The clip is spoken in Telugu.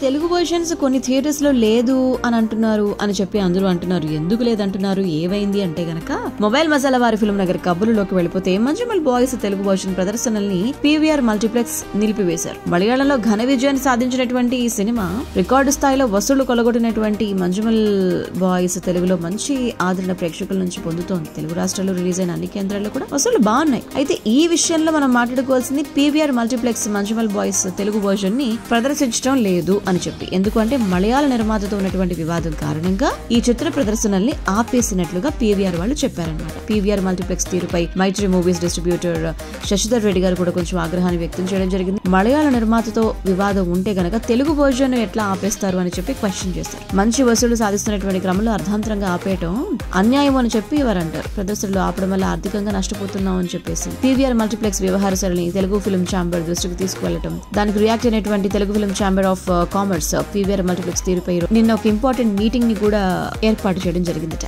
తెలుగు వర్షన్స్ కొన్ని థియేటర్స్ లో లేదు అని అంటున్నారు అని చెప్పి అందరూ అంటున్నారు. ఎందుకు లేదంటున్నారు, ఏమైంది అంటే గనక మొబైల్ మసాలా వారి ఫిల్మ్ నగర్ కబుర్లోకి వెళ్ళిపోతే మంజుమల్ బాయ్స్ తెలుగు వర్షన్ ప్రదర్శనల్ని పీవీఆర్ మల్టీప్లెక్స్ నిలిపివేశారు. మలయాళంలో ఘన విజయాన్ని సాధించినటువంటి ఈ సినిమా రికార్డు స్థాయిలో వసూళ్లు కొలగొట్టినటువంటి మంజుమల్ బాయ్స్ తెలుగులో మంచి ఆదరణ ప్రేక్షకుల నుంచి పొందుతోంది. తెలుగు రాష్ట్రాల్లో రిలీజ్ అయిన అన్ని కేంద్రాల్లో కూడా వసూళ్లు బాగున్నాయి. అయితే ఈ విషయంలో మనం మాట్లాడుకోవాల్సింది PVR multiplex Manjummel Boys Telugu version ని ప్రదర్శించడం లేదు అని చెప్పి. ఎందుకంటే మలయాళ నిర్మాతతో ఉన్నటువంటి వివాదం కారణంగా ఈ చిత్ర ప్రదర్శనల్ని ఆపేసినట్లుగా పీవీఆర్ వాళ్ళు చెప్పారన్నమాట. పీవీఆర్ మల్టీప్లెక్స్ తీరుపై మైత్రి మూవీస్ డిస్ట్రిబ్యూటర్ శశిధర్ రెడ్డి గారు కూడా కొంచెం ఆగ్రహాన్ని వ్యక్తం చేయడం జరిగింది. మలయాళ నిర్మాతతో వివాదం ఉంటే గనక తెలుగు వర్జన్ ఎట్లా ఆపేస్తారు అని చెప్పి క్వశ్చన్ చేస్తారు. మంచి వసూలు సాధిస్తున్నటువంటి క్రమంలో అర్ధాంతరంగా ఆపేయటం అన్యాయం అని చెప్పి వారు అంటారు. ప్రదర్శనలు ఆపడం వల్ల ఆర్థికంగా నష్టపోతున్నాం అని చెప్పేసి పీవీఆర్ మల్టీప్లెక్స్ వ్యవహార సరళిని తెలుగు ఫిల్మ్ ఛాంబర్ దృష్టికి తీసుకువెళ్లడం, దానికి రియాక్ట్ అయినటువంటి Telugu film chamber of commerce PVR multiplex తీరుపై నిన్న ఒక ఇంపార్టెంట్ మీటింగ్ ని కూడా ఏర్పాటు చేయడం జరిగిందట.